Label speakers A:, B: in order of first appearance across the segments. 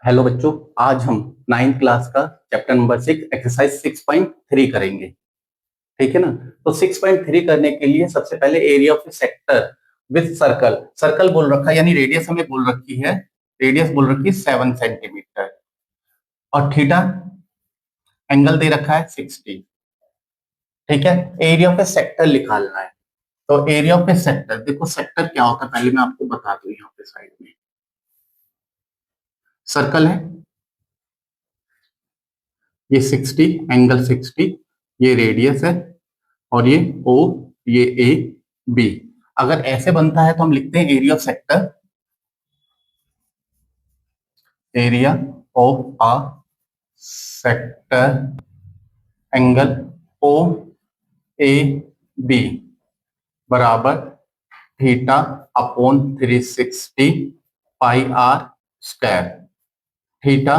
A: Hello बच्चों। आज हम 9th क्लास का चैप्टर नंबर 6 एक्सरसाइज 6.3 करेंगे। ठीक है ना। तो 6.3 करने के लिए सबसे पहले area of sector with circle, circle बोल रखा है यानी रेडियस हमें बोल रखी है, रेडियस बोल रखी है 7 सेंटीमीटर और थीटा एंगल दे रखा है 60। ठीक है। एरिया ऑफ सेक्टर निकालना है। तो एरिया ऑफ सेक्टर, देखो सेक्टर क्या होता है पहले मैं आपको बता दूं। यहाँ पे साइड में सर्कल है, ये 60 एंगल 60, ये रेडियस है और ये ओ, ये ए, बी। अगर ऐसे बनता है तो हम लिखते हैं area of sector, area of a sector angle O A B बराबर theta upon 360 pi r square. Theta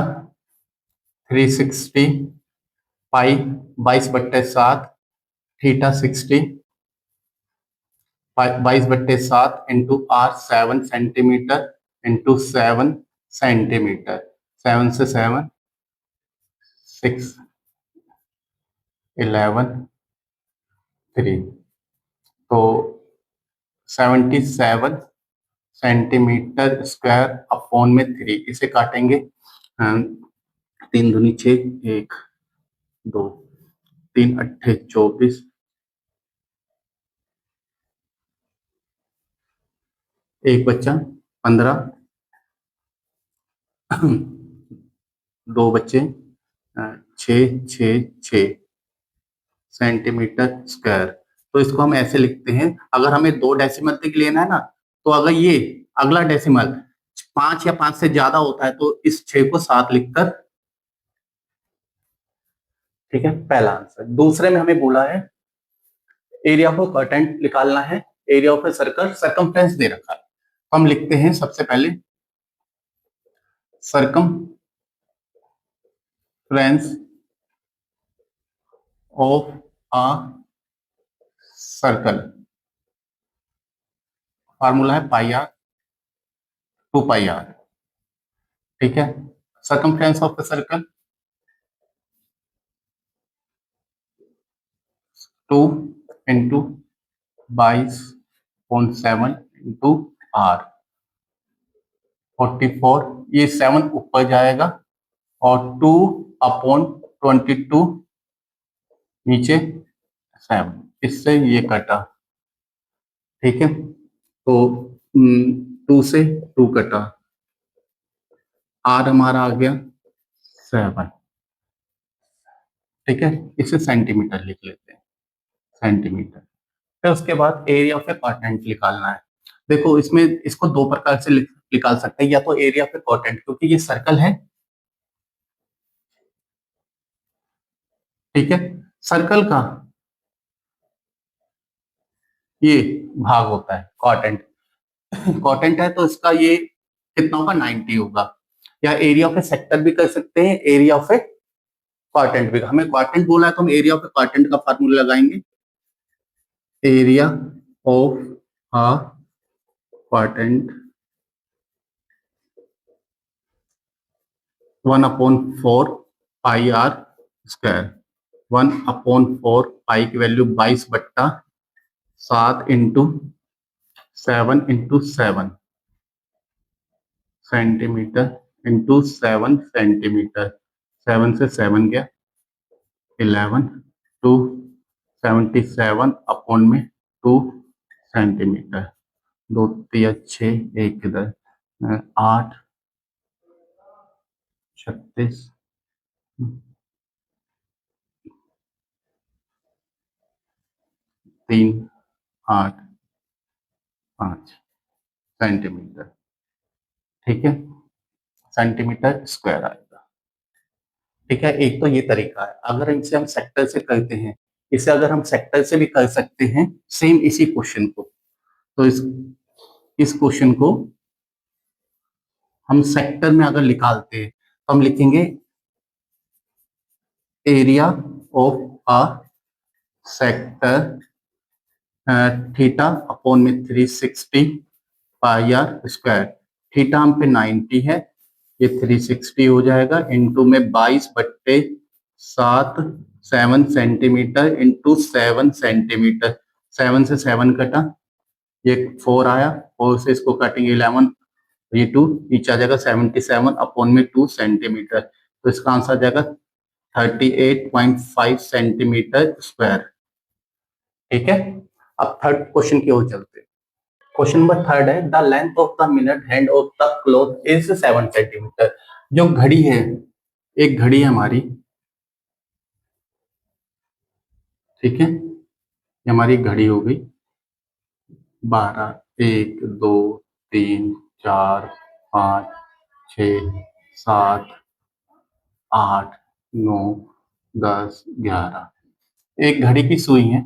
A: 360 pi 22/7, theta 60 22/7 into r 7 centimetre into 7 centimetre. 7 से 7 6 11 3, तो 77 सेंटीमीटर स्क्वायर अपॉन में 3, इसे काटेंगे। 3 दूनी 6, 1 2 3 8 24, एक बच्चा 15, 2 बच्चे 6 सेंटीमीटर स्क्वायर। तो इसको हम ऐसे लिखते हैं, अगर हमें 2 डेसिमल तक लेना है ना, तो अगर ये अगला डेसिमल 5 या 5 से ज्यादा होता है तो इस 6 को 7 लिखकर। ठीक है, पहला आंसर। दूसरे में हमें बोला है एरिया ऑफ क्वाड्रेंट निकालना है, एरिया ऑफ सर्कल, सरकमफ्रेंस दे रखा है। तो हम लिखते हैं सबसे पहले circumference of a circle, formula है पाई आर 2 पाई आर। ठीक है। Circumference of the circle 2 into 22/7 into r 44, ये 7 ऊपर जाएगा और 2/22 नीचे 7, इससे ये कटा। ठीक है। तो 2 से 2 कटा, आर हमारा आ गया 7। ठीक है, इसे सेंटीमीटर लिख लेते हैं, सेंटीमीटर। फिर उसके बाद एरिया ऑफ ए क्वाड्रेंट निकालना है। देखो इसमें इसको 2 प्रकार से निकाल सकते हैं, या तो एरिया ऑफ ए क्वाड्रेंट, क्योंकि ये सर्कल है। ठीक है। सर्कल का ये भाग होता है क्वाड्रेंट, क्वाड्रेंट है तो इसका ये कितना होगा, 90 होगा। या एरिया ऑफ ए सेक्टर भी कर सकते हैं, एरिया ऑफ ए क्वाड्रेंट भी। हमें क्वाड्रेंट बोला है तो हम एरिया ऑफ ए क्वाड्रेंट का फार्मूला लगाएंगे, area of a quadrant 1/4 pi r square. 1/4 pi की value 22/7 into 7 centimetre into 7 centimetre. 7 से 7 गया 11, 277 अपॉन में 2 सेंटीमीटर। 2 3 6, 1 इधर 8 36 3 8 5 सेंटीमीटर। ठीक है, सेंटीमीटर स्क्वायर आएगा। ठीक है, एक तो ये तरीका है। अगर इनसे हम सेक्टर से करते हैं, इसे अगर हम सेक्टर से भी कर सकते हैं सेम इसी क्वेश्चन को, तो इस क्वेश्चन को हम सेक्टर में अगर निकालते हैं तो हम लिखेंगे area of a sector theta upon में 360 पाई आर स्क्वायर। थीटा हम पे 90 है ये 360 हो जाएगा, इंटू में 22/7 7 सेंटीमीटर इंटू 7 सेंटीमीटर। 7 से 7 कटा, ये 4 आया, 4 से इसको काटेंगे 11, ये 2 नीचे आ जाएगा 77/2 सेंटीमीटर। तो इसका आंसर आ जाएगा 38.5 सेंटीमीटर स्क्वायर। ठीक है, अब थर्ड क्वेश्चन की ओर चलते हैं। क्वेश्चन नंबर थर्ड है, the length of the minute hand of the clock is 7 centimetre. जो घड़ी है, एक घड़ी है हमारी, ठीक है, ये हमारी घड़ी हो गई 12, 1 2 3 4 5 6 7 8 9 10 11। एक घड़ी की सुई है,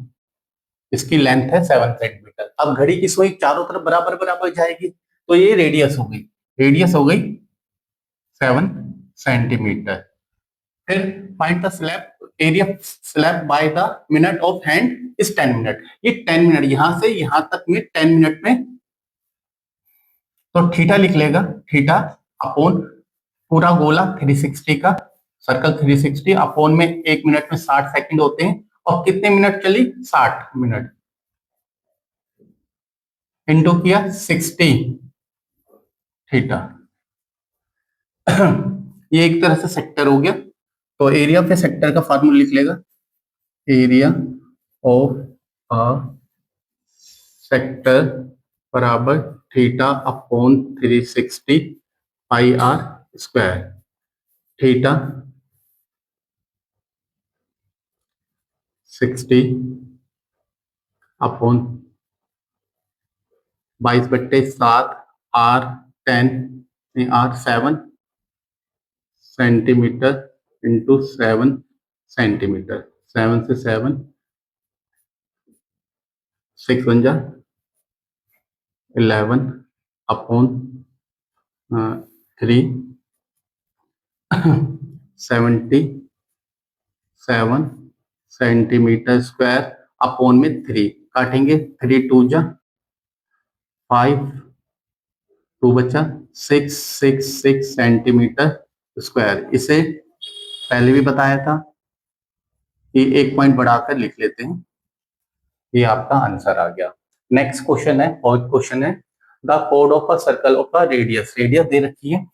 A: इसकी लेंथ है 7 सेंटीमीटर। अब घड़ी की सुई चारों तरफ बराबर बराबर जाएगी, तो ये रेडियस हो गई, रेडियस हो गई 7 सेंटीमीटर। फिर find the slab area slab by the minute of hand is 10 minute. ये 10 मिनट, यहां से यहां तक में 10 मिनट में, तो थीटा लिख लेगा, थीटा अपॉन पूरा गोला 360 का सर्कल 360 अपॉन में 1 मिनट में 60 सेकंड होते हैं, और कितने मिनट चली, 60 मिनट, इंटू किया 60 थीटा। ये एक तरह से सेक्टर हो गया, तो एरिया ऑफ ए सेक्टर का फार्मूला लिख लेगा, एरिया ऑफ अ सेक्टर बराबर theta upon 360 pi r square. Theta 60 upon 22/7 r 10 r 7 centimetre into 7 centimetre. 7 से 7 6 बन जा 11 अपॉन 3 77 सेंटीमीटर स्क्वायर अपॉन में 3 काटेंगे, 3 2 जा 5, 2 बचा 6 सेंटीमीटर स्क्वायर। इसे पहले भी बताया था कि एक पॉइंट बढ़ाकर लिख लेते हैं, ये आपका आंसर आ गया। नेक्स्ट क्वेश्चन है, फोर्थ क्वेश्चन है, द कोड of a circle of a radius. Radius दे रखी है,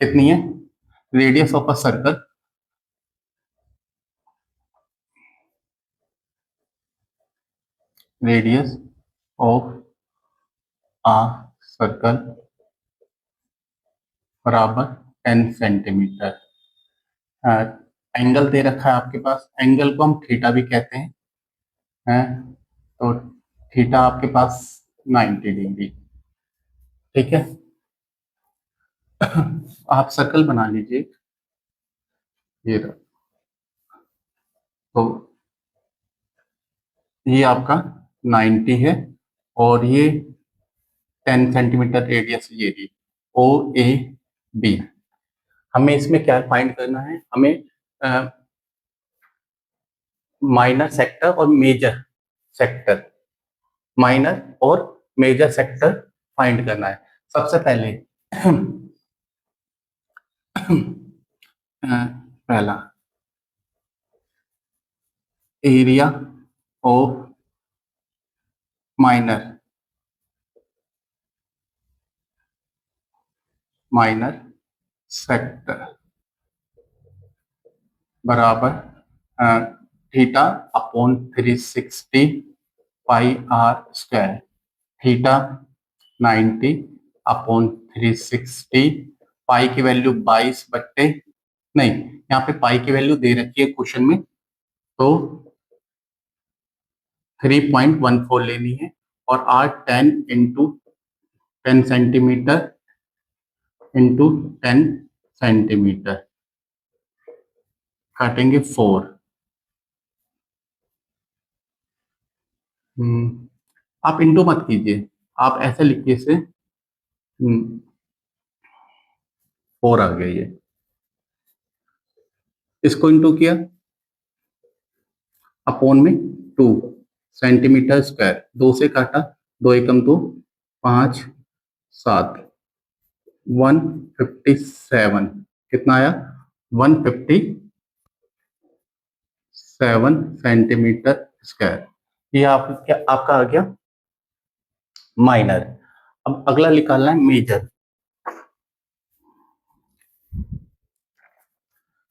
A: कितनी है, radius of a circle, radius of a circle बराबर 10 सेंटीमीटर। एंगल दे रखा है आपके पास, एंगल को हम थीटा भी कहते हैं, तो थीटा आपके पास 90 डिग्री। ठीक है, आप सर्कल बना लीजिए, ये रहा। तो ये आपका 90 है, और ये 10 सेंटीमीटर रेडियस, ये भी ओ ए बी। हमें इसमें क्या फाइंड करना है, हमें माइनर सेक्टर और मेजर सेक्टर, माइनर और मेजर सेक्टर फाइंड करना है। सबसे पहले पहला area of minor, minor sector बराबर theta upon 360 pi r square. Theta 90 upon 360, pi की वैल्यू 22 बट्टे, नहीं यहाँ पे पाई की वैल्यू दे रखी है क्वेश्चन में, तो 3.14 लेनी है, और r 10 into 10 centimetre into 10 centimetre, काटेंगे 4। आप इंटू मत कीजिए, आप ऐसे लिखिए से 4 आ गया, ये इसको इंटू किया अपॉन में 2 सेंटीमीटर स्क्वायर, 2 से काटा, 2 एकम 2 5 7 157 कितना आया 157 सेंटीमीटर स्क्वायर। ये आपका आ गया माइनर। अब अगला निकालना है मेजर।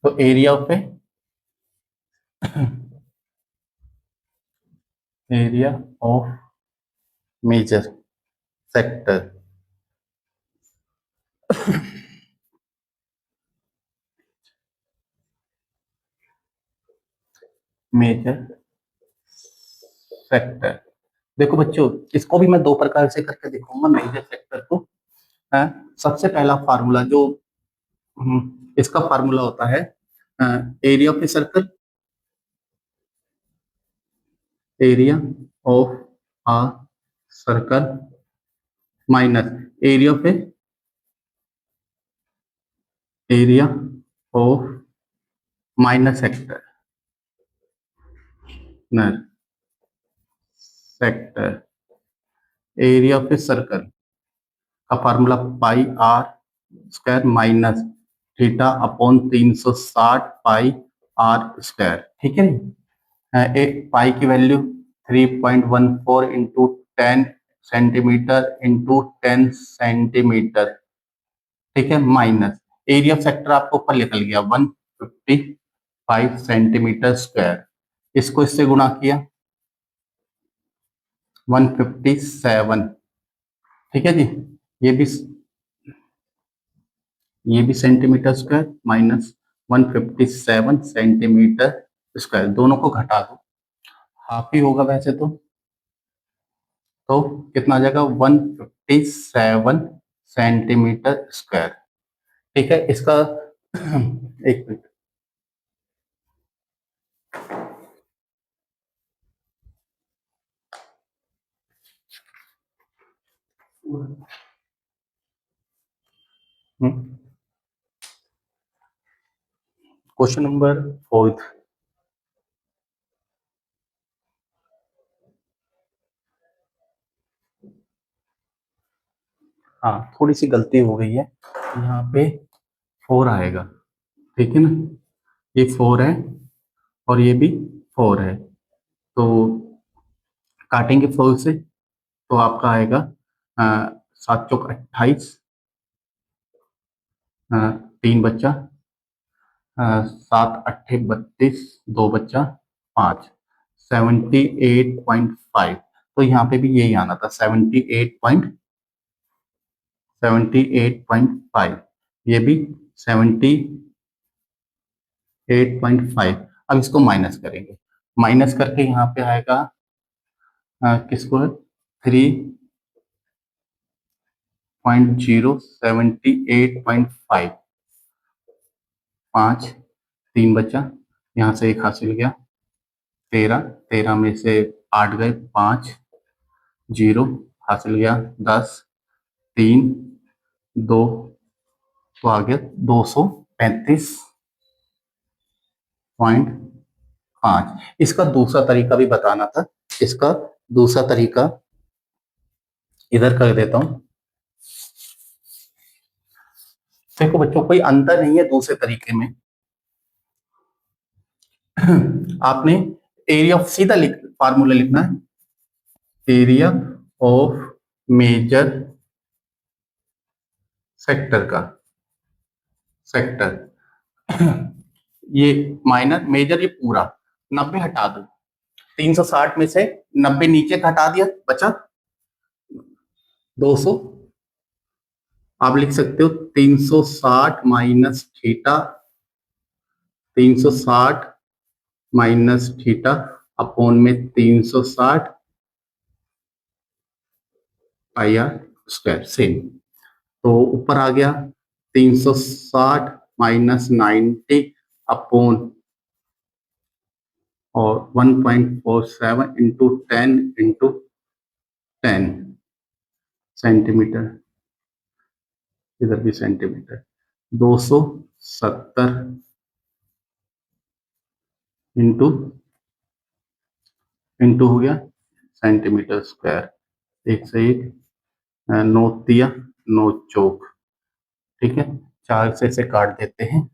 A: तो area of area of major sector major sector. देखो बच्चों, इसको भी मैं दो प्रकार से करके दिखाऊंगा मेजर सेक्टर को। सबसे पहला फार्मूला जो इसका फार्मूला होता है area of a circle, area of a circle minus area of area of minus sector sector. Area of a circle का formula pi r square minus theta upon 360 pi r square. ठीक है एक pi की value 3.14 into 10 centimetre into 10 centimetre. ठीक है minus area of sector आपको ऊपर निकल गया 155 सेंटीमीटर स्क्वायर। इसको इससे गुणा किया 157। ठीक है जी, ये भी centimetre square minus 157 centimetre square. दोनों को घटा दो, हाफ ही होगा वैसे तो कितना आ जाएगा 157 सेंटीमीटर स्क्वायर। ठीक है इसका एक मिनट, क्वेश्चन नंबर 4। हाँ थोड़ी सी गलती हो गई है, यहाँ पे 4 आएगा। ठीक है ना, ये 4 है और ये भी 4 है, तो काटेंगे 4 से तो आपका आएगा 7 चौक 28, 3 बच्चा 7 अट्ठे 32, 2 बच्चा 5, 78.5। तो यहाँ पे भी यही आना था 78.5, ये भी 78.5। अब इसको माइनस करेंगे, माइनस करके यहाँ पे आएगा किसको है 3.078.5, 5 3 बचा, यहाँ से एक हासिल गया 13, 13 में से 8 गए 5, 0 हासिल गया 10, 3 2, तो आ गया 235.5। इसका दूसरा तरीका भी बताना था, इसका दूसरा तरीका इधर कर देता हूं। देखो बच्चों कोई अंतर नहीं है दूसरे तरीके में। आपने एरिया ऑफ सीधा फार्मूला लिखना है, एरिया ऑफ मेजर सेक्टर का सेक्टर ये माइनर मेजर ये पूरा 90 हटा दो, 360 में से 90 नीचे हटा दिया बचा 200। आप लिख सकते हो 360 minus theta, 360 minus theta upon में 360 पाई आर स्क्वायर सेम। तो ऊपर आ गया 360 माइनस 90 अपॉन और 1.47 इंटू 10 इंटू 10 सेंटीमीटर, इधर भी सेंटीमीटर, 270 इंटू इंटू हो गया सेंटीमीटर स्क्वायर। एक से एक 9 तिया 9 चौक। ठीक है, 4 से इसे काट देते हैं।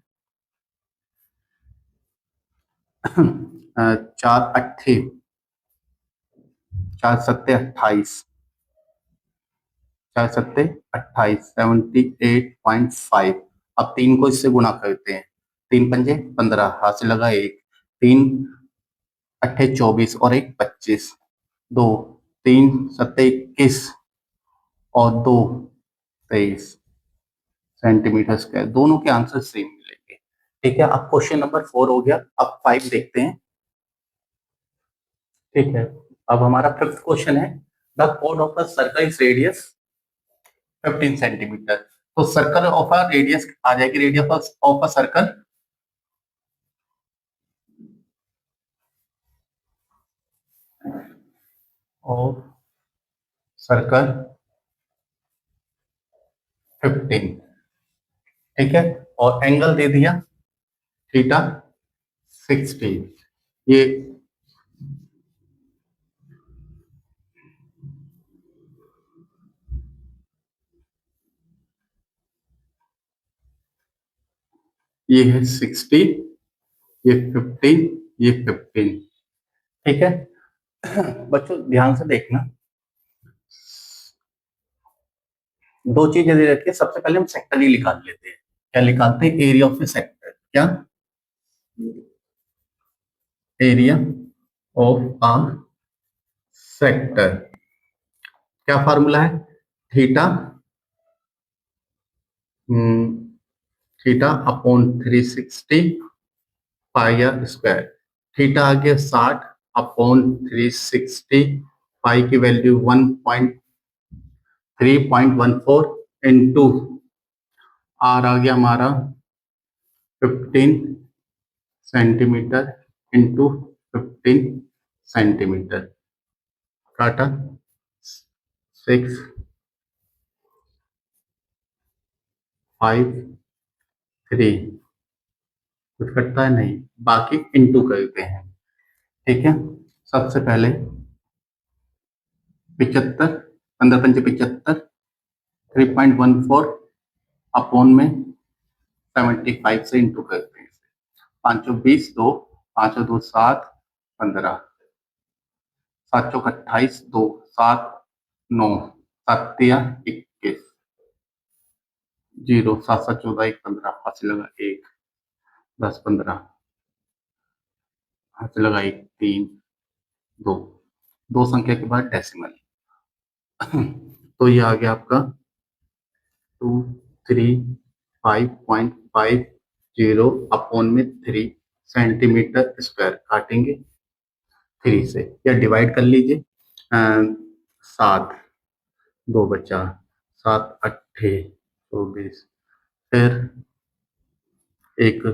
A: 4 अट्ठे 4 सत्ते 28, 4 सत्ते 28, 78.5। अब 3 को इससे गुणा करते हैं, 3 पंजे 15, हाथ से लगा 1, 3 अट्ठे 24 और 1 25, 2 3 सत्ते 21 और 2 23 सेंटीमीटर स्क्वायर। दोनों के आंसर सेम मिलेंगे। ठीक है, अब क्वेश्चन नंबर 4 हो गया। अब 5 देखते हैं। ठीक है, अब हमारा फिफ्थ क्वेश्चन है, द कोड of a circle is radius 15 centimetre. तो सर्कल ऑफ अ रेडियस आ जाएगी, radius of a circle of circle 15। ठीक है, और एंगल दे दिया थीटा 60। ये ये है 60, ये 15, ये 15। ठीक है, बच्चों ध्यान से देखना, दो चीजें दे रखी है। सबसे पहले हम सेक्टर ही निकाल लेते हैं। क्या निकालते हैं? Area of a sector. क्या? Area of a sector. क्या फार्मूला है? Theta theta upon 360 pi r square. Theta आ गया 60 अपॉन 360, पाई की वैल्यू 1.314 इंटू आर आ गया हमारा 15 सेंटीमीटर इंटू 15 सेंटीमीटर। काटा 6 5 3, कुछ कटता है नहीं, बाकी इंटू करते हैं। ठीक है, सबसे पहले 75, 15 पंचे 75, 3.14 अपॉन में 75 से इंटू करते हैं। 5 20, 2 5 2 7 15, 7 चौक 28, 2 7 9, 7 21, 0 7 7 14 1 15, हाथ से लगा 1 10 15, हाथ से लगा 1 3 2, दो संख्या के बाद डेसिमल। तो ये आ गया आपका 235.50 अपॉन में 3 सेंटीमीटर स्क्वायर। काटेंगे 3 से या डिवाइड कर लीजिए। 7 2 बचा, 7 अट्ठे 24, फिर 1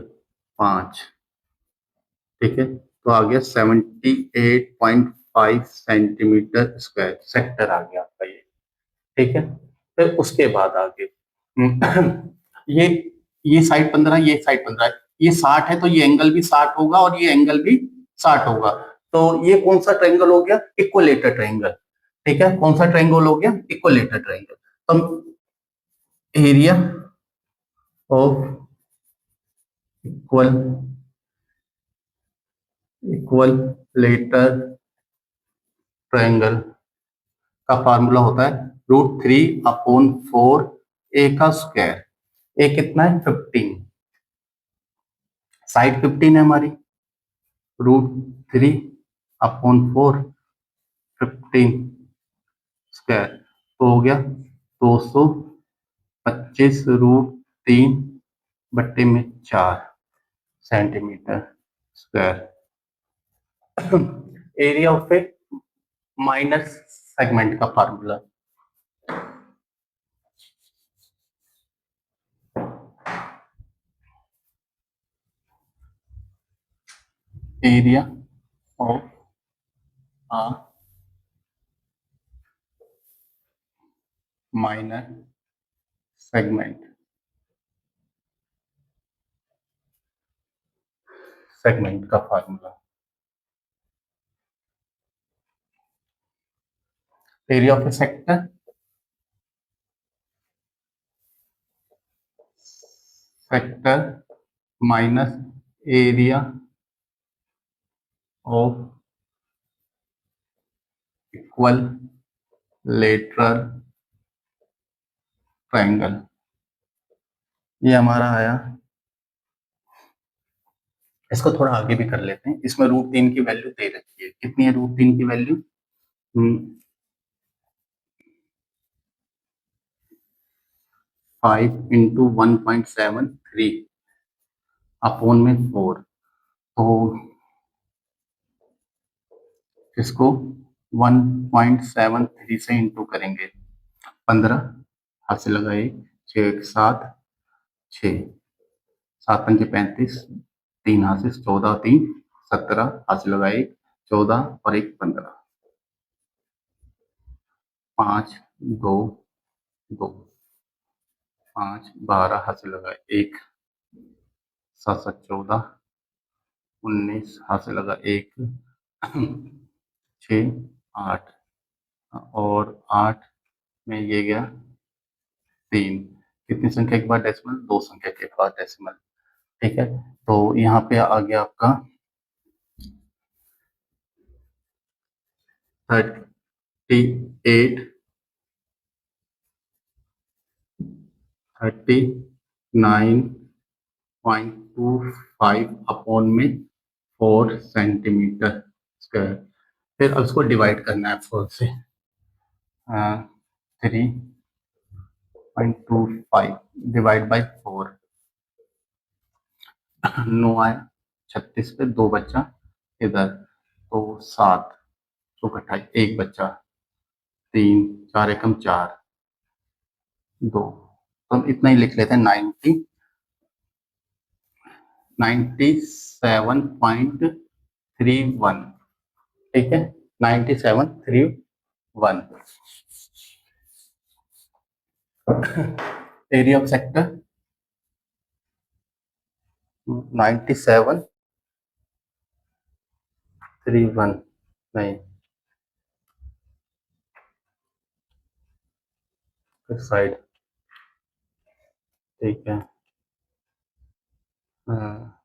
A: 5। ठीक है, तो आ गया 78.5 सेंटीमीटर स्क्वायर सेक्टर आ गया आपका ये। ठीक है, फिर उसके बाद आगे ये ये साइड 15, ये साइड 15, ये 60 है तो ये एंगल भी 60 होगा और ये एंगल भी 60 होगा। तो ये कौन सा ट्रायंगल हो गया? Equilateral triangle. ठीक है, कौन सा ट्रायंगल हो गया? Equilateral triangle. तो area of equal equilateral triangle का फार्मूला होता है √3/4 ए का स्क्वायर। ए कितना है? 15, साइड 15 है हमारी, √3/4 15 स्क्वायर, तो हो गया 225 √3/4 centimetre square. Area of a minor segment का formula, area of a minor segment segment का formula, area of a sector sector minus area of equilateral triangle, ये हमारा आया। इसको थोड़ा आगे भी कर लेते हैं। इसमें √3 की वैल्यू दे रखी है, कितनी है √3 की वैल्यू? 5 इंटू 1.73 अपॉन में 4, तो इसको 1.73 से इंटू करेंगे। 15 हाथ से लगा 1, 6 7, 6 7 5 35, 3 हाथ से 14 3 17, हाथ से लगा 1 14 और 1 15, 5 2 2 5 12, हाथ से लगा 1 7 7 14 19, हाथ से लगा 1 6 8 और 8 में ये गया 3। कितनी संख्या के बाद डेसिमल? 2 संख्या के बाद डेसिमल। ठीक है, तो यहाँ पे आ गया आपका 38 39.25 अपॉन में 4 सेंटीमीटर स्क्वायर। फिर अब इसको डिवाइड करना है 4 से। 3.25 डिवाइड बाई 4, 9 आया, 36 पे 2 बच्चा इधर, तो 7 चौक 28, 1 बच्चा, 3 4 एकम 4 2, तो हम इतना ही लिख लेते हैं 97.31। ठीक है, 9731। एरिया ऑफ सेक्टर 9731 नहीं, साइड। ठीक है, हाँ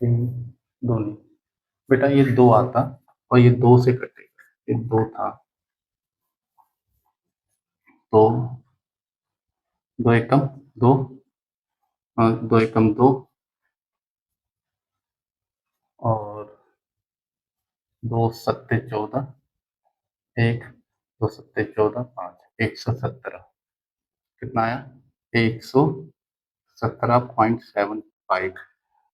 A: 3 2 नहीं बेटा, ये 2 आता और ये 2 से कटेगा, ये 2 था, तो 2 एकम 2, 2 एकम 2 और 2 सत्ते 14, 1 2 सत्ते 14 5, 117। कितना आया? 117.75।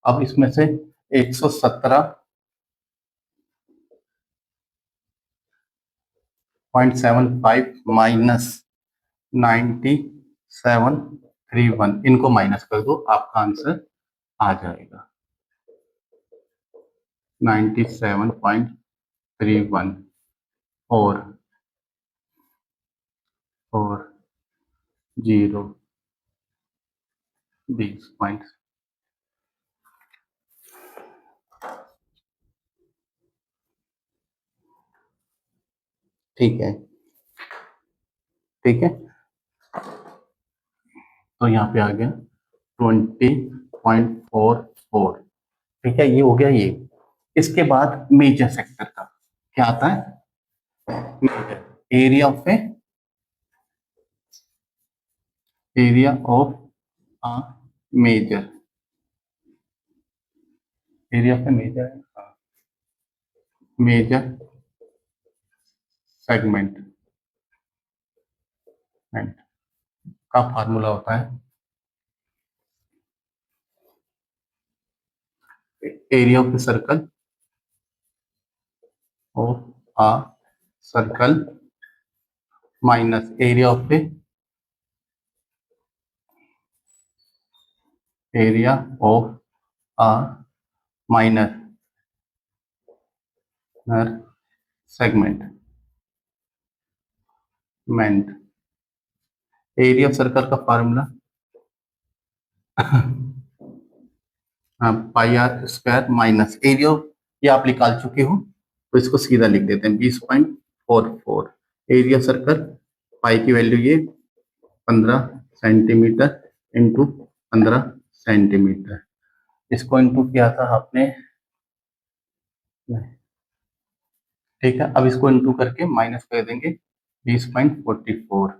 A: अब इसमें से 117.75 माइनस 9731, इनको माइनस कर दो, आपका आंसर आ जाएगा 97.31 और 0 20 पॉइंट। ठीक है, ठीक है, तो यहाँ पे आ गया 20.44। ठीक है, ये हो गया ये। इसके बाद मेजर सेक्टर का क्या आता है? Major area of a major, area of a major है मेजर सेगमेंट का फार्मूला होता है area of a circle of a circle minus area of a area of a minor segment मेंट। एरिया ऑफ सर्कल का formula pi r square minus area, ये आप निकाल चुके हो तो इसको सीधा लिख देते हैं 20.44। एरिया सर्कल पाई की वैल्यू ये 15 सेंटीमीटर इंटू 15 सेंटीमीटर। इसको इंटू किया था आपने, ठीक है। अब इसको इंटू करके माइनस कर देंगे 20.44।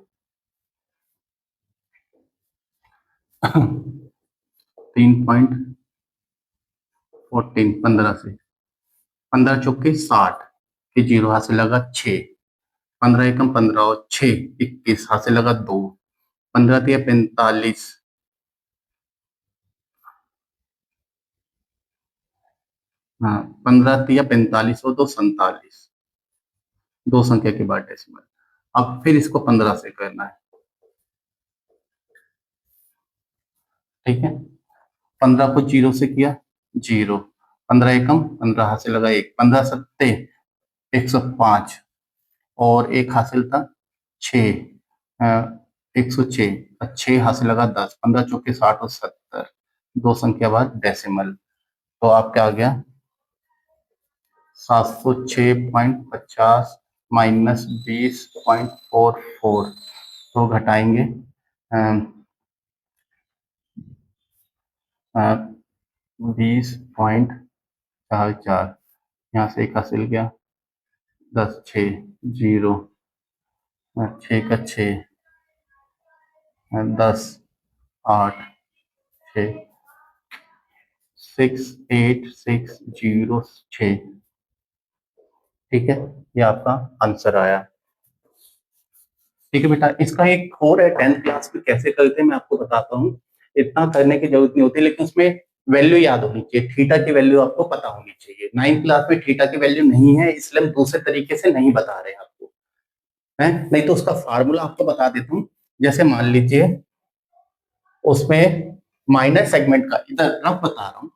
A: 3.14 15 से 15 चौके 60 के जीरो हाथ से लगा 6, 15 एकम 15 और 6 21 हाथ से लगा 2, 15 तिया 45, हाँ 15 तिया 45 और 2 47, दो संख्या के बाद डेसिमल। अब फिर इसको 15 से करना है, ठीक है। 15 को जीरो से किया जीरो, 15 एकम 15 हाथ से लगा 1, 15 सत्ते 105 और एक हासिल था 6, 106, 6 हासिल लगा 10, 15 चौके 60 और 70, दो संख्या बाद डेसिमल। तो आपका आ गया 706.50 माइनस 20.44। तो घटाएंगे 20.44, यहाँ से एक हासिल गया 10, 6 जीरो, 6 का 6, 10, 8, 6, 68606, ठीक है। ये आपका आंसर आया। ठीक है बेटा, इसका एक और है 10th क्लास में कैसे करते हैं मैं आपको बताता हूँ। इतना करने की जरूरत नहीं होती, लेकिन उसमें वैल्यू याद होनी चाहिए, थीटा की वैल्यू आपको पता होनी चाहिए। 9th क्लास में थीटा की वैल्यू नहीं है, इसलिए हम दूसरे तरीके से नहीं बता रहे हैं आपको, है नहीं तो उसका फार्मूला आपको बता देता हूँ। जैसे मान लीजिए उसमें माइनर सेगमेंट का इधर रफ बता रहा हूँ,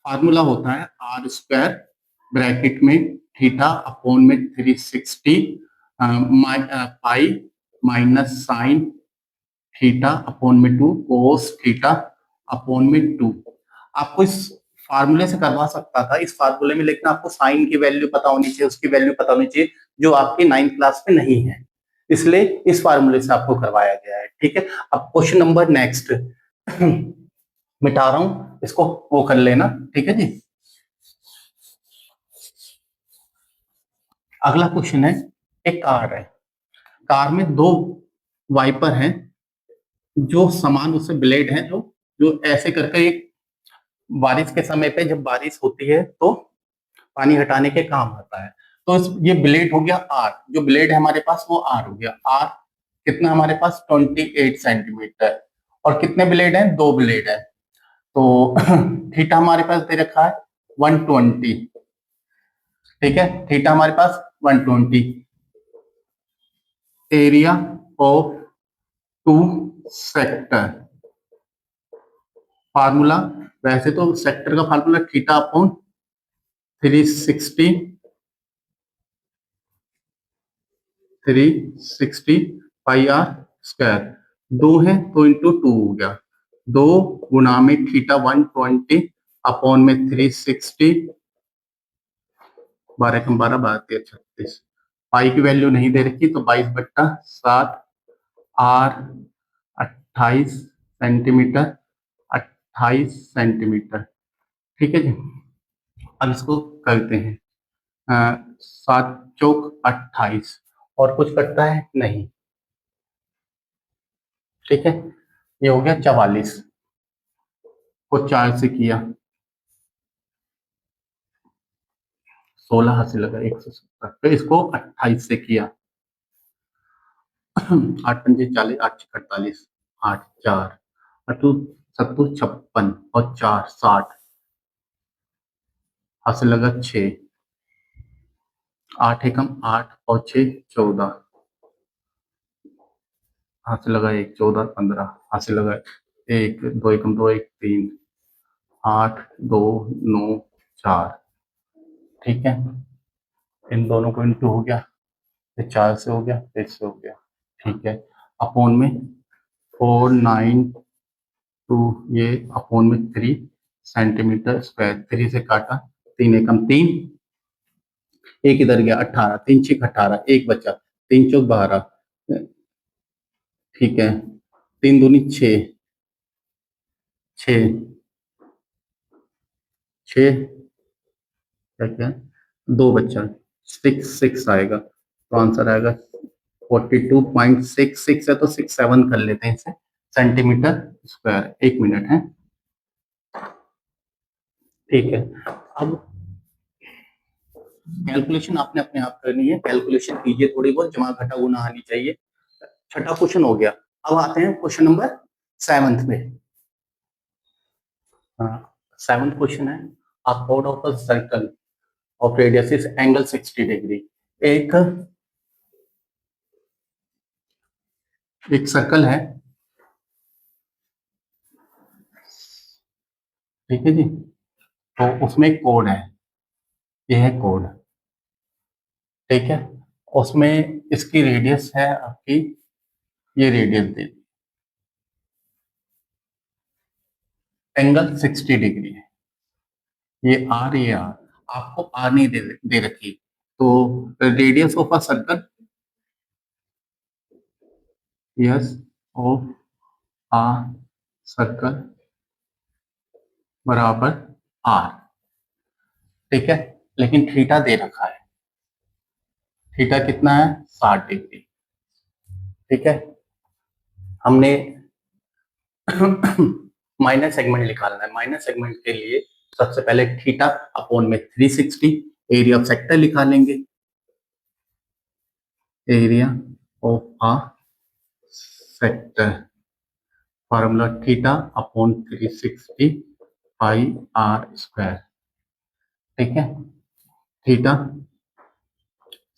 A: फार्मूला होता है आर स्क्वायर ब्रैकेट में थीटा अपॉन में 360 pi minus sine theta upon में 2 कोस थीटा अपॉन में 2। आपको इस फार्मूले से करवा सकता था इस फार्मूले में, लेकिन आपको साइन की वैल्यू पता होनी चाहिए, उसकी वैल्यू पता होनी चाहिए जो आपकी 9th क्लास में नहीं है, इसलिए इस फार्मूले से आपको करवाया गया है, ठीक है। अब क्वेश्चन नंबर नेक्स्ट मिटा रहा हूं इसको, वो कर लेना, ठीक है जी। अगला क्वेश्चन है, एक कार है, कार में दो वाइपर हैं जो समान उससे ब्लेड हैं, जो जो ऐसे करके एक बारिश के समय पे जब बारिश होती है तो पानी हटाने के काम आता है। तो ये ब्लेड हो गया आर, जो ब्लेड है हमारे पास वो आर हो गया। आर कितना हमारे पास 28 सेंटीमीटर, और कितने ब्लेड हैं, दो ब्लेड है। तो थीटा हमारे पास दे रखा है 120, ठीक है, थीटा हमारे पास 120। Area of to sector, formula वैसे तो सेक्टर का formula theta upon 360 pi r square, दो है तो इंटू टू हो गया, दो गुना में थीटा 120 अपॉन में 360, 12 कम 12 12 36, पाई की वैल्यू नहीं दे रखी तो 22/7, आर 28 सेंटीमीटर, 28 सेंटीमीटर, ठीक है जी। अब इसको करते हैं, 7 चौक 28, और कुछ कटता है नहीं, ठीक है। ये हो गया 44 को 4 से किया 16 हासिल लगा 170, फिर इसको 28 से किया 8 पंजे 40, 8 6 48, 8 4 अटू 7 56 और 4 60 हासिल लगा 6, 8 एकम 8 और 6 14 हासिल लगा 1, 14 15 हासिल लगा 1, 2 एकम 2 1 3, 8 2 9 4, ठीक है, इन दोनों को इंटू हो गया, फिर 4 से हो गया, फिर से हो गया, ठीक है, अपॉन में 492, ये अपॉन में 3 सेंटीमीटर स्क्वायर, 3 से काटा, 3 एकम 3, एक इधर गया 18, 3 6 18, एक बचा, 3 चौक 12, ठीक है, 3 दूनी 6, 6 6 क्या क्या, 2 बचा, 6 आएगा, तो आंसर आएगा 42.66 है, तो 67 कर लेते हैं इसे सेंटीमीटर स्क्वायर, 1 मिनट है, ठीक है। अब कैलकुलेशन आपने अपने आप करनी है, कैलकुलेशन कीजिए, थोड़ी बहुत जमा घटा गुना आनी चाहिए। छठा क्वेश्चन हो गया। अब आते हैं क्वेश्चन नंबर 7 में। सेवंथ क्वेश्चन है, अ chord of a circle of radius is angle 60 degree. एक एक सर्कल है, ठीक है जी, तो उसमें एक कोड है, ये है कोड, ठीक है, उसमें इसकी रेडियस है आपकी, ये रेडियस दे दी, एंगल 60 डिग्री है, ये आर, ये आर, आपको आर नहीं दे रखी, तो radius of a circle, yes, of a circle बराबर आर, ठीक है, लेकिन थीटा दे रखा है, थीटा कितना है, 60 डिग्री, ठीक है, हमने माइनर सेगमेंट निकालना है, माइनर सेगमेंट के लिए सबसे पहले थीटा अपॉन में 360, एरिया ऑफ सेक्टर निकाल लेंगे, area of a sector, formula theta upon 360 pi r square, ठीक है, थीटा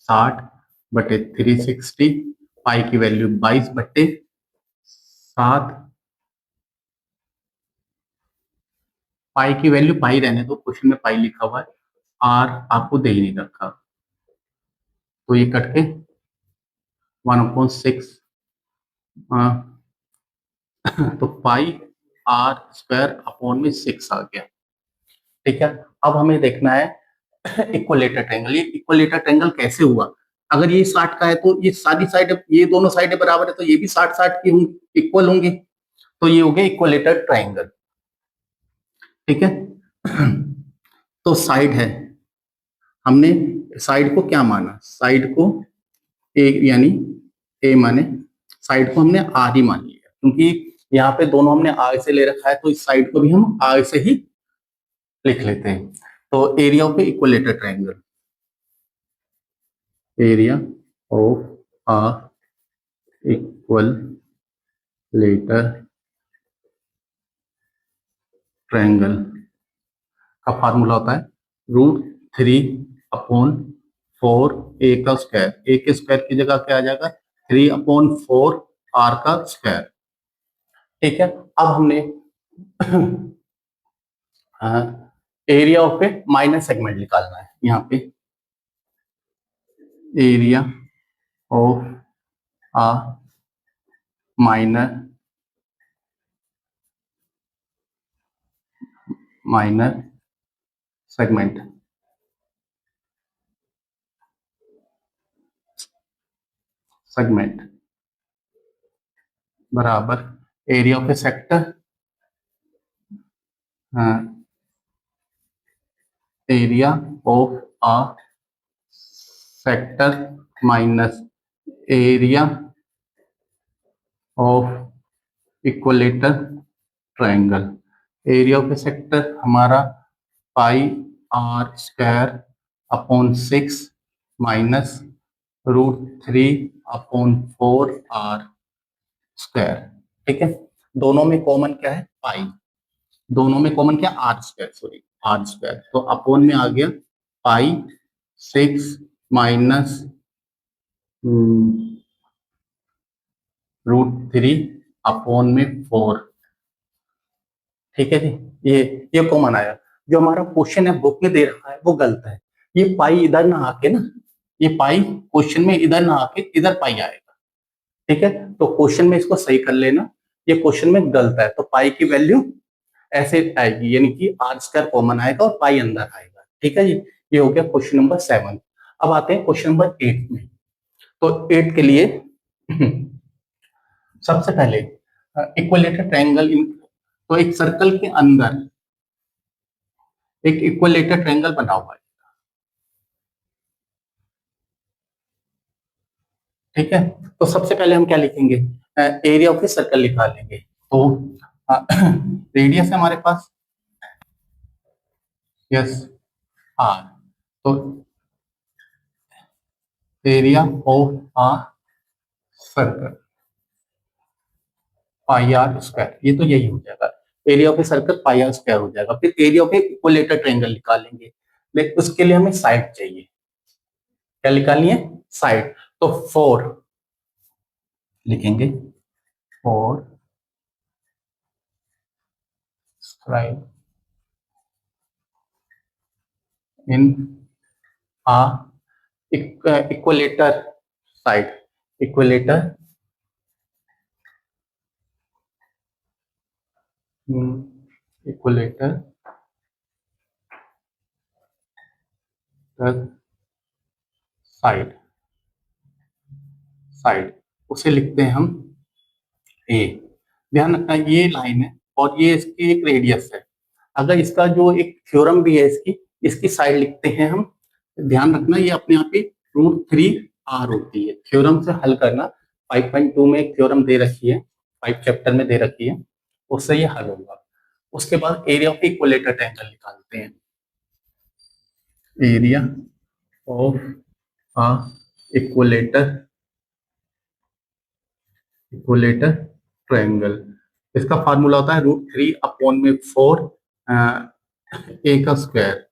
A: 60 बटे 360, पाई की वैल्यू 22 बटे 7, पाई की वैल्यू पाई रहने दो, क्वेश्चन में पाई लिखा हुआ है, आर आपको दे ही नहीं रखा, तो ये कट के 1/6, तो पाई आर स्क्वायर अपॉन में 6 आ गया, ठीक है। अब हमें देखना है इक्वलेटर ट्रायंगल, ये इक्वलेटर ट्रायंगल कैसे हुआ, अगर ये 60 का है तो ये सारी साइड, ये दोनों साइडें बराबर है, तो ये भी 60-60 की होंगी, इक्वल होंगी, तो ये हो गया इक्वलेटर ट्रायंगल, ठीक है। तो साइड है, हमने साइड को क्या माना, साइड को ए, यानी ए माने, साइड को हमने आर ही मान लिया, क्योंकि यहाँ पे दोनों हमने आर से ले रखा है, तो इस साइड को भी हम आर से ही लिख लेते हैं। तो area of equilateral triangle, area of a equilateral triangle का फार्मूला होता है √3/4 ए का स्क्वायर, ए के स्क्वायर की जगह क्या आ जाएगा, 3/4 आर का स्क्वायर, ठीक है। अब हमने area of a minor segment निकालना है, यहाँ पे area of a minor segment, बराबर area of a sector, area of a sector minus area of equilateral triangle, area of a sector हमारा pi r square upon 6 minus √3/4 r square, ठीक है, दोनों में कॉमन क्या है, पाई, दोनों में कॉमन क्या, r square, sorry r square, तो अपॉन में आ गया पाई 6 माइनस √3/4, ठीक है जी, ये कॉमन आया, जो हमारा क्वेश्चन है बुक में दे रखा है वो गलत है। ये पाई इधर ना आके ना, ये पाई क्वेश्चन में इधर ना आके इधर पाई आएगा, ठीक है। तो क्वेश्चन में इसको सही कर लेना, ये क्वेश्चन में गलत है, तो पाई की वैल्यू ऐसे आएगी, यानी कि आर स्क्वायर कॉमन आएगा और पाई अंदर आएगा, ठीक है जी। ये हो गया क्वेश्चन नंबर 7। अब आते हैं क्वेश्चन नंबर 8 में। तो 8 के लिए सबसे पहले इक्विलेटरल ट्रायंगल इन, तो एक सर्कल के अंदर एक इक्विलेटरल ट्रायंगल बना हुआ है, ठीक है। तो सबसे पहले हम क्या लिखेंगे, एरिया ऑफ ए सर्कल निकालेंगे। तो रेडियस है हमारे पास यस आर, तो area of a circle pi r square, ये तो यही हो जाएगा, area of a circle pi r square हो जाएगा। फिर area of a equilateral triangle निकालेंगे, लेकिन उसके लिए हमें साइड चाहिए। क्या निकालनी है, साइड। तो 4 लिखेंगे, 4 scribe in a equilateral side, equilateral equilateral side, side उसे लिखते हैं हम ए। ध्यान रखना ये लाइन है और ये इसकी एक रेडियस है। अगर इसका जो एक थ्योरम भी है इसकी, इसकी साइड लिखते हैं हम। ध्यान रखना ये अपने आप ही √3r होती है। थ्योरम से हल करना, 5.2 में एक थ्योरम दे रखी है, 5 चैप्टर में दे रखी है, उससे ये हल होगा। उसके बाद एरिया ऑफ इक्विलेटर ट्रायंगल निकालते हैं। Area of a equilateral equilateral triangle, इसका फार्मूला होता है √3/4 ए का स्क्वायर,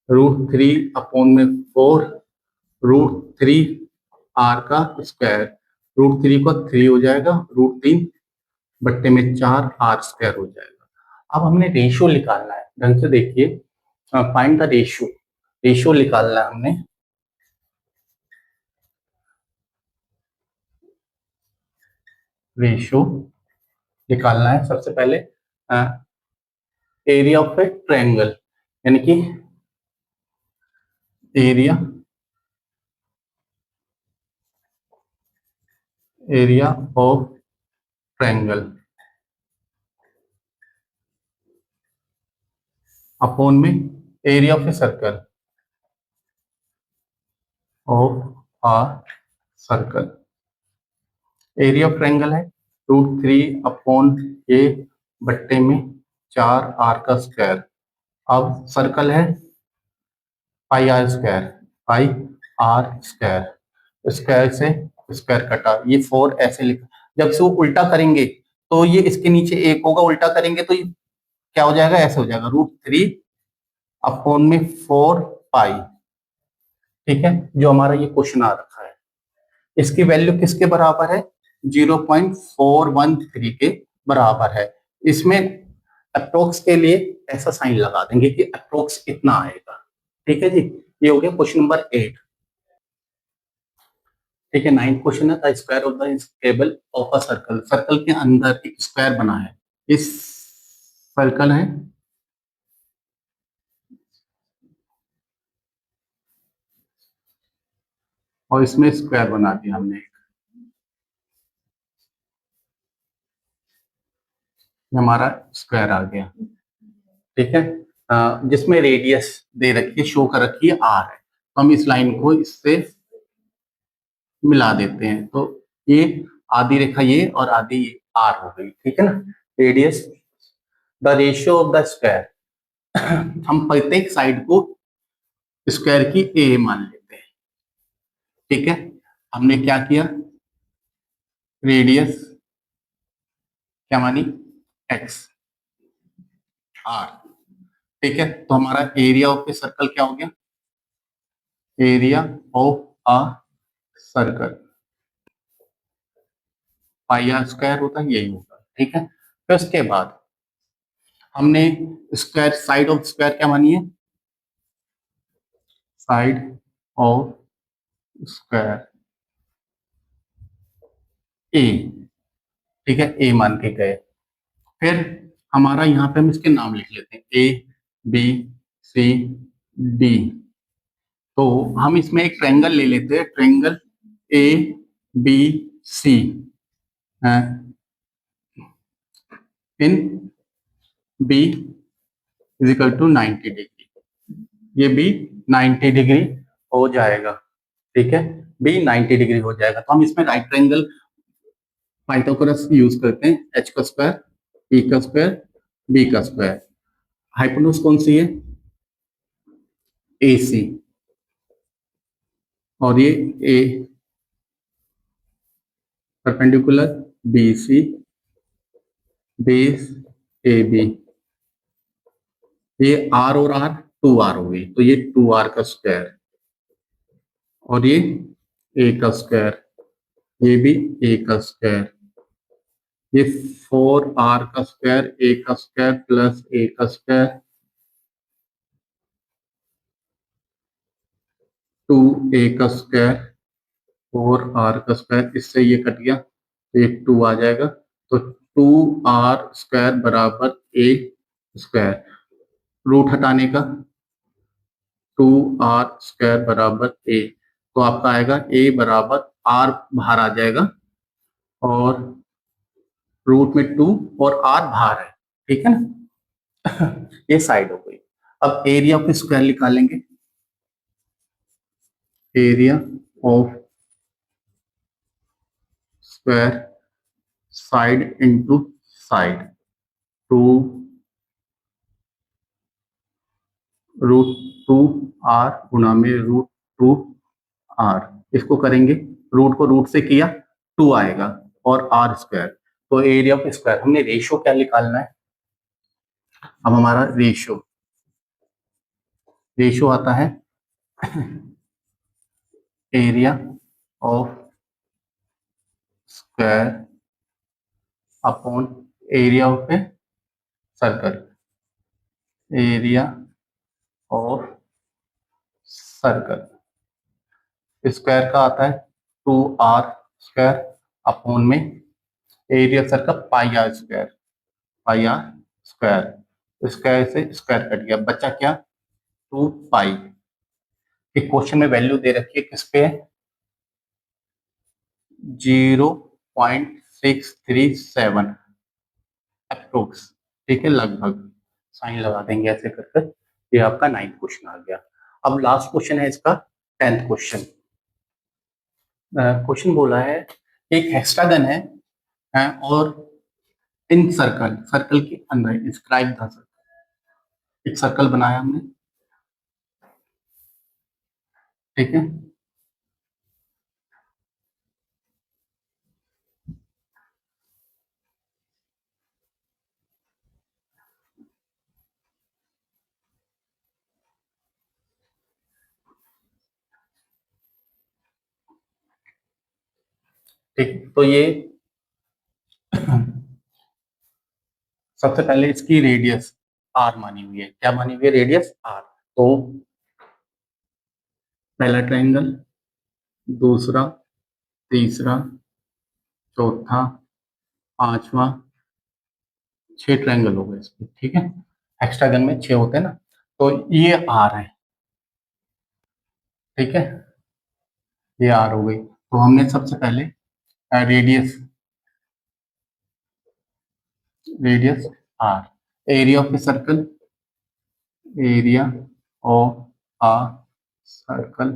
A: √3/4 √3 r का स्क्वायर। √3 को 3 हो जाएगा, √3/4 r स्क्वायर हो जाएगा। अब हमने रेशियो निकालना है, ढंग से देखिए, फाइंड द रेशियो, रेशियो निकालना है हमने। रेशियो निकालना है सबसे पहले एरिया ऑफ ए ट्रायंगल, यानी कि area area of triangle upon में area of a circle of a circle. Area of triangle है √3/a/4 r का स्क्वायर। अब सर्कल है pi r square, pi r square, square से स्क्वायर कटा, ये 4 ऐसे लिखा। जब से वो उल्टा करेंगे तो ये इसके नीचे एक होगा, उल्टा करेंगे तो ये क्या हो जाएगा, ऐसे हो जाएगा √3/4 पाई, ठीक है। जो हमारा ये क्वेश्चन आ रखा है, इसकी वैल्यू किसके बराबर है, 0.413 के बराबर है। इसमें अप्रोक्स के लिए ऐसा साइन लगा देंगे कि अप्रोक्स इतना आएगा, ठीक है जी। ये हो गया क्वेश्चन नंबर 8, ठीक है। 9th क्वेश्चन है, the square of the table of a circle, circle के अंदर एक स्क्वायर बना है। इस सर्कल है, और इसमें स्क्वायर बना दिया हमने, हमारा स्क्वायर आ गया, ठीक है। जिसमें रेडियस दे रखी है, शो कर रखी है आर है, तो हम इस लाइन को इससे मिला देते हैं, तो ये आधी रेखा ये और आधी ये आर हो गई, ठीक है ना। Radius, the ratio of the square, हम प्रत्येक साइड को स्क्वायर की ए मान लेते हैं, ठीक है। हमने क्या किया, रेडियस क्या मानी, एक्स आर, ठीक है। तो हमारा एरिया ऑफ ए सर्कल क्या हो गया, area of a circle pi r square होता है, यही होगा, ठीक है। फिर उसके बाद हमने स्क्वायर, साइड ऑफ स्क्वायर क्या मानी है? साइड ऑफ स्क्वायर ए, ठीक है, ए मान के गए। फिर हमारा यहाँ पे हम इसके नाम लिख लेते हैं, ए बी सी डी। तो हम इसमें एक ट्रायंगल ले लेते हैं, triangle A B C in B is equal to 90 degree. ये बी 90 डिग्री हो जाएगा, ठीक है, बी 90 डिग्री हो जाएगा। तो हम इसमें राइट ट्रायंगल पाइथागोरस यूज करते हैं, एच का स्क्वायर, ई का स्क्वायर, बी का स्क्वायर। हाइपोटेन्यूज कौन सी है? ए सी, और ये A perpendicular B C base A B. ये आर और आर 2r हो गई, तो ये 2r का स्क्वायर, और ये ए का स्क्वायर, ये भी ए का स्क्वायर, ये 4r का स्क्वायर, ए का स्क्वायर प्लस ए का स्क्वायर, 2a का स्क्वायर, 4r का स्क्वायर, इससे ये कट गया तो ये 2 आ जाएगा। तो 2r स्क्वायर बराबर ए स्क्वायर। रूट हटाने का, 2r स्क्वायर बराबर ए, तो आपका आएगा ए बराबर r बाहर आ जाएगा, और रूट में 2 और r बाहर है, ठीक है ना। ये साइड हो गई। अब एरिया ऑफ स्क्वायर निकालेंगे, area of square side into side, 2 root 2r गुणा में रूट 2r। इसको करेंगे, रूट को रूट से किया 2 आएगा, और r स्क्वायर। तो एरिया ऑफ स्क्वायर, हमने रेशियो क्या निकालना है? अब हमारा रेशियो, रेशियो आता है area of square upon area of a circle, area of circle. Square का आता है 2r स्क्वायर अपॉन में area circle pi r square, pi r square. Square से स्क्वायर कट गया, बचा क्या? 2 पाई। एक क्वेश्चन में वैल्यू दे रखी है किस पे? 0.637 अप्रोक्स, ठीक है, लगभग। साइन लगा देंगे ऐसे कर कर। ये आपका 9th क्वेश्चन आ गया। अब लास्ट क्वेश्चन है इसका, 10th क्वेश्चन। क्वेश्चन बोला है एक हेक्सागन है, और इन सर्कल, सर्कल के अंदर इंस्क्राइब द सर्कल। एक सर्कल बनाया हमने, ठीक है, ठीक। तो ये सबसे पहले इसकी रेडियस आर मानी हुई है। क्या मानी हुई है? Radius r. तो पहला ट्रायंगल, दूसरा, तीसरा, चौथा, पांचवा, 6 ट्रायंगल हो गए इसमें, ठीक है। हेक्सागन में 6 होते हैं ना, तो ये आर है, ठीक है, ये आर हो गई। तो हमने सबसे पहले radius, radius r, area of a circle, area of a circle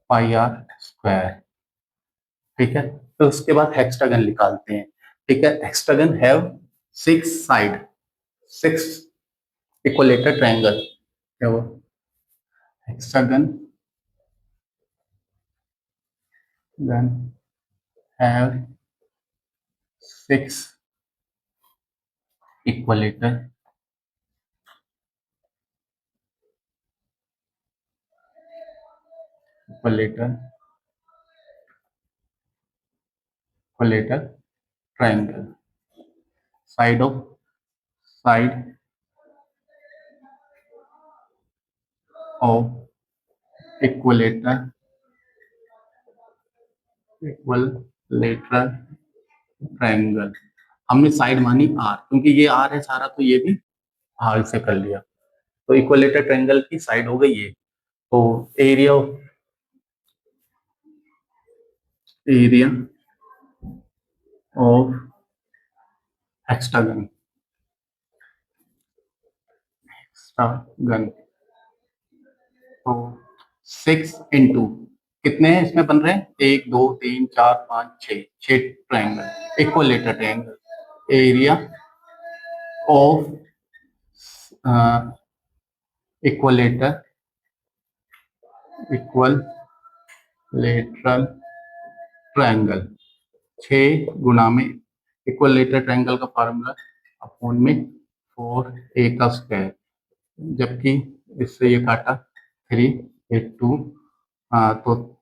A: pi r square, ठीक है। तो उसके बाद हेक्सागन निकालते हैं, ठीक है। Hexagon have 6 side, 6 equilateral triangle, क्या वो hexagon then have 6 equilateral equilateral equilateral triangle, side of side of equilateral triangle. हमने साइड मानी आर, क्योंकि ये आर है सारा, तो ये भी आर से कर लिया। तो इक्वलेटर ट्रायंगल की साइड हो गई ये। तो एरिया ऑफ हेक्सागन तो 6 इंटू कितने हैं इसमें बन रहे हैं, 1 2 3 4 5 6 triangle, equilateral triangle. Area of equilateral equilateral triangle 6 गुना में इक्वलेटर ट्रायंगल का फॉर्मूला अपॉन में 4a का स्क्वायर, जबकि इससे ये काटा 3 8 2, तो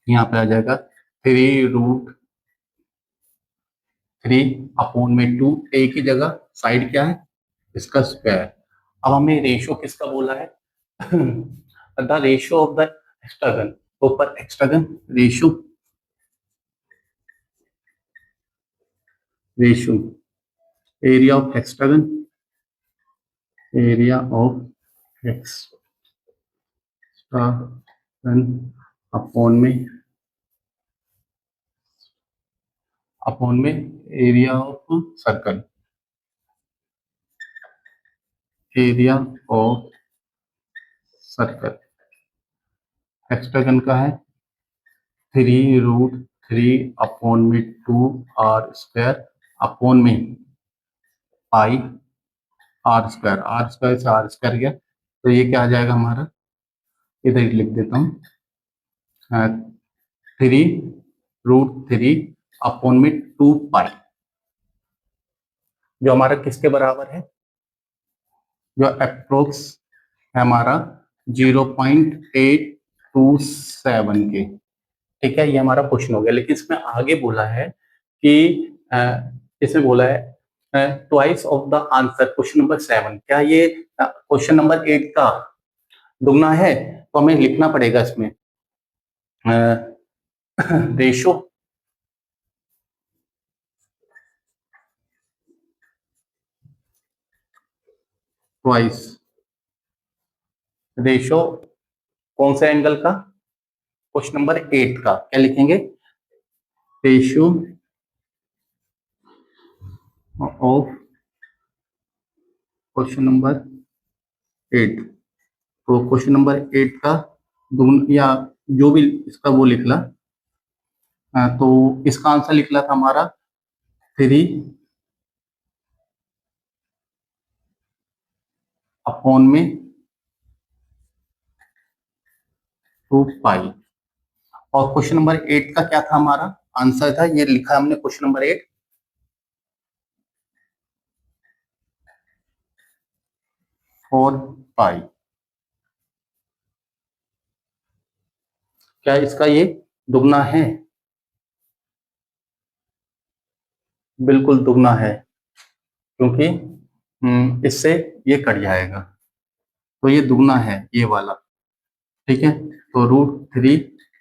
A: यहाँ पे आ जाएगा 3√3 अपॉन में 2, a की जगह साइड क्या है इसका स्क्वायर। अब हमें रेशियो किसका बोला है, the ratio of the hexagon. तो पर hexagon ratio area of hexagon upon में एरिया ऑफ सर्कल, हेक्सागन का है 3√3/2 अपॉन में पाई r² से r² गया, तो ये क्या आ जाएगा हमारा, इधर लिख देता हूँ 3√3/2 पाई, जो हमारा किसके बराबर है, जो अप्रोक्स है हमारा 0.827 के। ठीक है, ये हमारा क्वेश्चन हो गया। लेकिन इसमें आगे बोला है कि इसमें बोला है twice of the answer question number 7। क्या ये क्वेश्चन नंबर 8 का दुगना है? तो हमें लिखना पड़ेगा इसमें रेशो ट्वाइस, रेशो कौन से एंगल का, क्वेश्चन नंबर 8 का। क्या लिखेंगे, रेशियो ऑफ क्वेश्चन नंबर 8। तो क्वेश्चन नंबर 8 का दुगना या जो भी इसका वो लिख ला, तो इसका आंसर निकला था हमारा 3/2 पाई। और क्वेश्चन नंबर 8 का क्या था हमारा आंसर था, ये लिखा हमने क्वेश्चन नंबर 8 4 पाई। क्या इसका ये दुगना है? बिल्कुल दुगना है, क्योंकि इससे ये कट जाएगा, तो ये दुगना है ये वाला। ठीक है, तो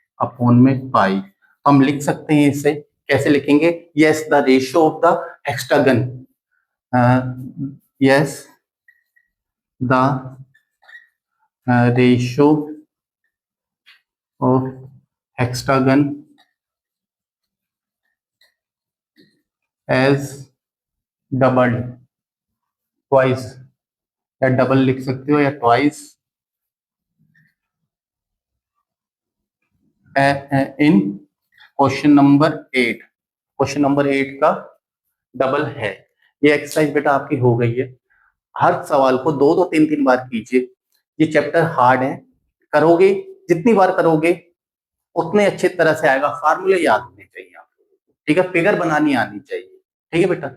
A: √3/पाई तो हम लिख सकते हैं इसे। कैसे लिखेंगे, yes the ratio of the hexagon, yes the ratio of hexagon as doubled twice, या डबल लिख सकते हो या twice in question number 8। Question number 8 का डबल है। ये एक्सरसाइज बेटा आपकी हो गई है। हर सवाल को 2-2 3-3 बार कीजिए। ये चैप्टर हार्ड है, करोगे जितनी बार करोगे उतने अच्छी तरह से आएगा। फार्मूले याद होने चाहिए आपको, ठीक है, फिगर बनानी आनी चाहिए। ठीक है बेटा।